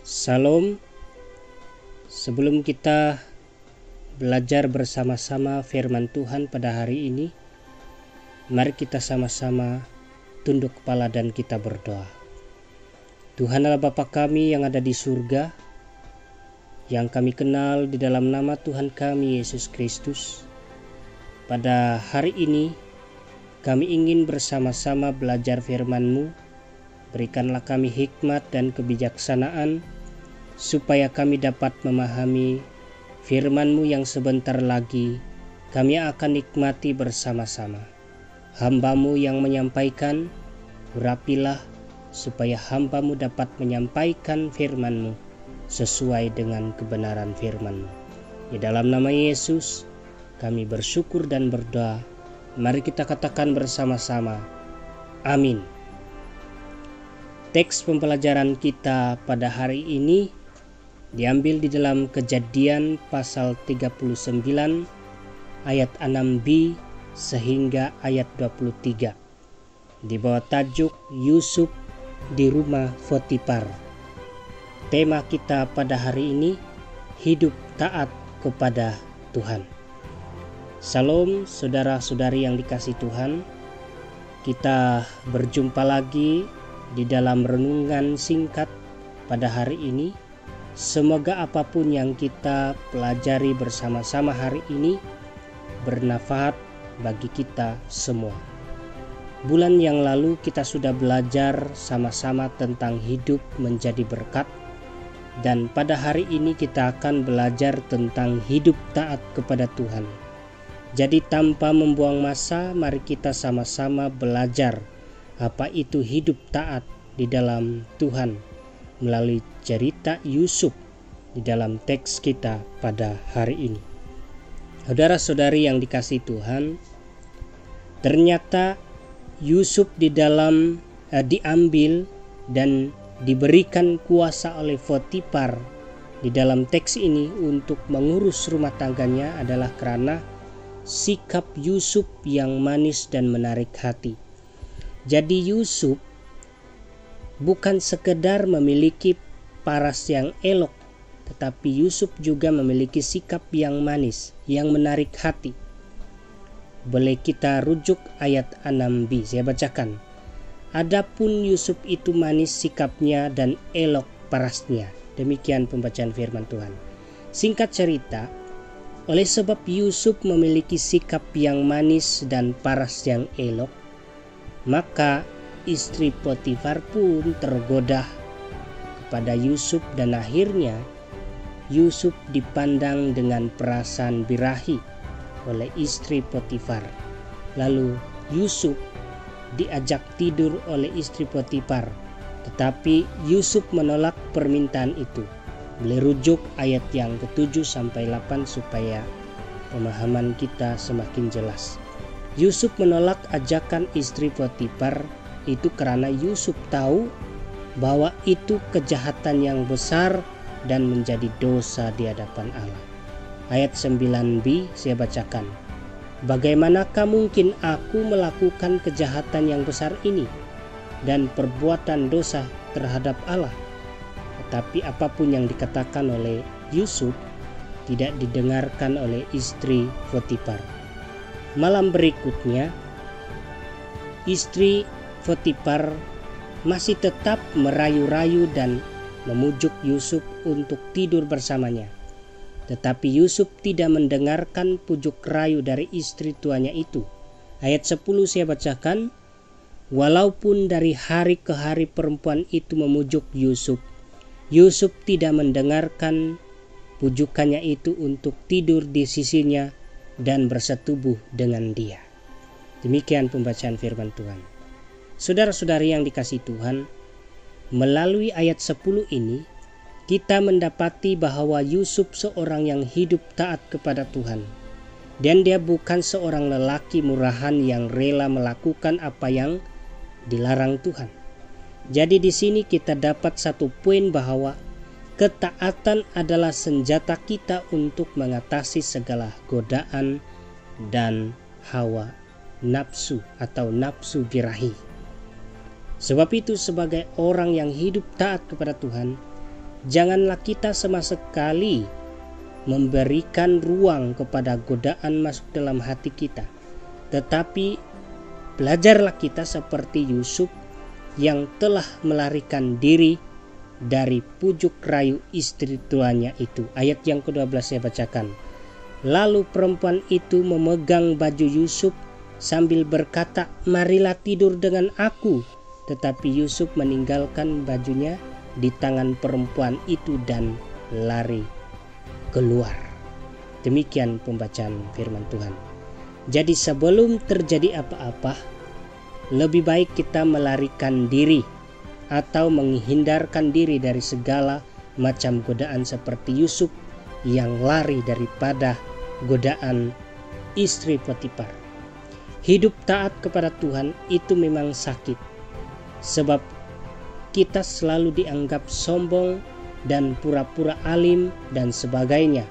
Salam. Sebelum kita belajar bersama-sama firman Tuhan pada hari ini, mari kita sama-sama tunduk kepala dan kita berdoa. Tuhan Allah Bapa kami yang ada di surga, yang kami kenal di dalam nama Tuhan kami Yesus Kristus. Pada hari ini kami ingin bersama-sama belajar firman-Mu. Berikanlah kami hikmat dan kebijaksanaan supaya kami dapat memahami firman-Mu yang sebentar lagi kami akan nikmati bersama-sama. Hamba-Mu yang menyampaikan, urapilah supaya hamba-Mu dapat menyampaikan firman-Mu sesuai dengan kebenaran firman-Mu. Di dalam nama Yesus kami bersyukur dan berdoa. Mari kita katakan bersama-sama, amin. Teks pembelajaran kita pada hari ini diambil di dalam Kejadian pasal 39 ayat 6b sehingga ayat 23 di bawah tajuk Yusuf di rumah Potifar. Tema kita pada hari ini, hidup taat kepada Tuhan. Salam saudara-saudari yang dikasihi Tuhan. Kita berjumpa lagi di dalam renungan singkat pada hari ini. Semoga apapun yang kita pelajari bersama-sama hari ini bermanfaat bagi kita semua. Bulan yang lalu kita sudah belajar sama-sama tentang hidup menjadi berkat, dan pada hari ini kita akan belajar tentang hidup taat kepada Tuhan. Jadi tanpa membuang masa, mari kita sama-sama belajar apa itu hidup taat di dalam Tuhan melalui cerita Yusuf di dalam teks kita pada hari ini. Saudara-saudari yang dikasihi Tuhan, ternyata Yusuf diambil dan diberikan kuasa oleh Potifar di dalam teks ini untuk mengurus rumah tangganya adalah karena sikap Yusuf yang manis dan menarik hati. Jadi Yusuf bukan sekedar memiliki paras yang elok, tetapi Yusuf juga memiliki sikap yang manis, yang menarik hati. Boleh kita rujuk ayat 6b, saya bacakan. Adapun Yusuf itu manis sikapnya dan elok parasnya. Demikian pembacaan firman Tuhan. Singkat cerita, oleh sebab Yusuf memiliki sikap yang manis dan paras yang elok, maka istri Potifar pun tergoda kepada Yusuf dan akhirnya Yusuf dipandang dengan perasaan birahi oleh istri Potifar. Lalu Yusuf diajak tidur oleh istri Potifar, tetapi Yusuf menolak permintaan itu. Boleh rujuk ayat yang ke-7 sampai 8 supaya pemahaman kita semakin jelas. Yusuf menolak ajakan istri Potifar itu karena Yusuf tahu bahwa itu kejahatan yang besar dan menjadi dosa di hadapan Allah. Ayat 9b saya bacakan. Bagaimanakah mungkin aku melakukan kejahatan yang besar ini dan perbuatan dosa terhadap Allah? Tetapi apapun yang dikatakan oleh Yusuf tidak didengarkan oleh istri Potifar. Malam berikutnya, istri Potifar masih tetap merayu-rayu dan memujuk Yusuf untuk tidur bersamanya. Tetapi Yusuf tidak mendengarkan pujuk rayu dari istri tuannya itu. Ayat 10 saya bacakan. Walaupun dari hari ke hari perempuan itu memujuk Yusuf, Yusuf tidak mendengarkan pujukannya itu untuk tidur di sisinya dan bersetubuh dengan dia. Demikian pembacaan firman Tuhan. Saudara-saudari yang dikasihi Tuhan, melalui ayat 10 ini kita mendapati bahwa Yusuf seorang yang hidup taat kepada Tuhan, dan dia bukan seorang lelaki murahan yang rela melakukan apa yang dilarang Tuhan. Jadi di sini kita dapat satu poin bahwa ketaatan adalah senjata kita untuk mengatasi segala godaan dan hawa nafsu atau nafsu birahi. Sebab itu sebagai orang yang hidup taat kepada Tuhan, Janganlah kita sama sekali memberikan ruang kepada godaan masuk dalam hati kita, tetapi belajarlah kita seperti Yusuf yang telah melarikan diri dari pujuk rayu istri tuannya itu. Ayat yang ke-12 saya bacakan. Lalu perempuan itu memegang baju Yusuf sambil berkata, "Marilah tidur dengan aku." Tetapi Yusuf meninggalkan bajunya di tangan perempuan itu dan lari keluar. Demikian pembacaan firman Tuhan. Jadi sebelum terjadi apa-apa, lebih baik kita melarikan diri atau menghindarkan diri dari segala macam godaan seperti Yusuf yang lari daripada godaan istri Potifar. Hidup taat kepada Tuhan itu memang sakit, sebab kita selalu dianggap sombong dan pura-pura alim dan sebagainya.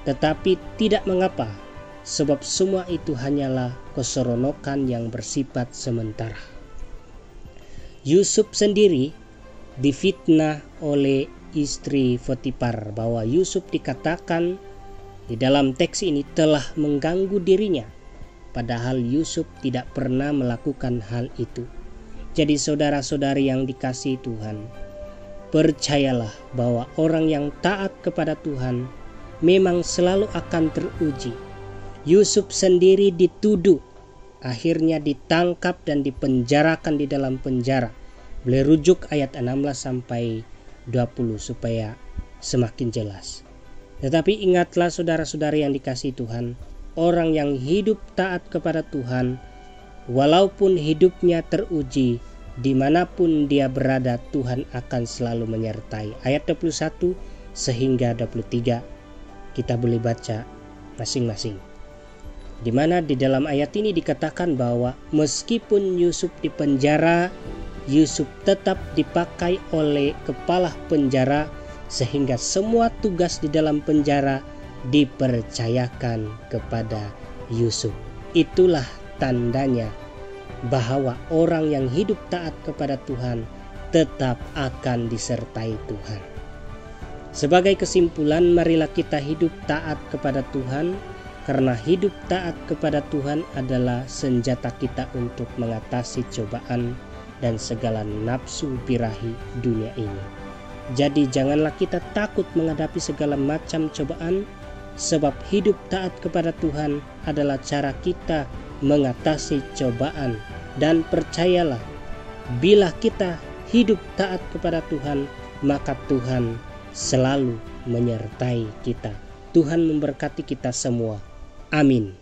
Tetapi tidak mengapa, sebab semua itu hanyalah keseronokan yang bersifat sementara. Yusuf sendiri difitnah oleh istri Potifar, bahwa Yusuf dikatakan di dalam teks ini telah mengganggu dirinya, padahal Yusuf tidak pernah melakukan hal itu. Jadi saudara-saudari yang dikasihi Tuhan, percayalah bahwa orang yang taat kepada Tuhan memang selalu akan teruji. Yusuf sendiri dituduh, akhirnya ditangkap dan dipenjarakan di dalam penjara. Boleh rujuk ayat 16 sampai 20 supaya semakin jelas. Tetapi ingatlah saudara-saudari yang dikasihi Tuhan, orang yang hidup taat kepada Tuhan, walaupun hidupnya teruji, dimanapun dia berada, Tuhan akan selalu menyertai. Ayat 21 sehingga 23 kita boleh baca masing-masing. Di mana di dalam ayat ini dikatakan bahwa meskipun Yusuf dipenjara, Yusuf tetap dipakai oleh kepala penjara, sehingga semua tugas di dalam penjara dipercayakan kepada Yusuf. Itulah tandanya bahwa orang yang hidup taat kepada Tuhan tetap akan disertai Tuhan. Sebagai kesimpulan, marilah kita hidup taat kepada Tuhan, karena hidup taat kepada Tuhan adalah senjata kita untuk mengatasi cobaan dan segala nafsu birahi dunia ini. Jadi janganlah kita takut menghadapi segala macam cobaan, sebab hidup taat kepada Tuhan adalah cara kita mengatasi cobaan. Dan percayalah, bila kita hidup taat kepada Tuhan, maka Tuhan selalu menyertai kita. Tuhan memberkati kita semua. Amin.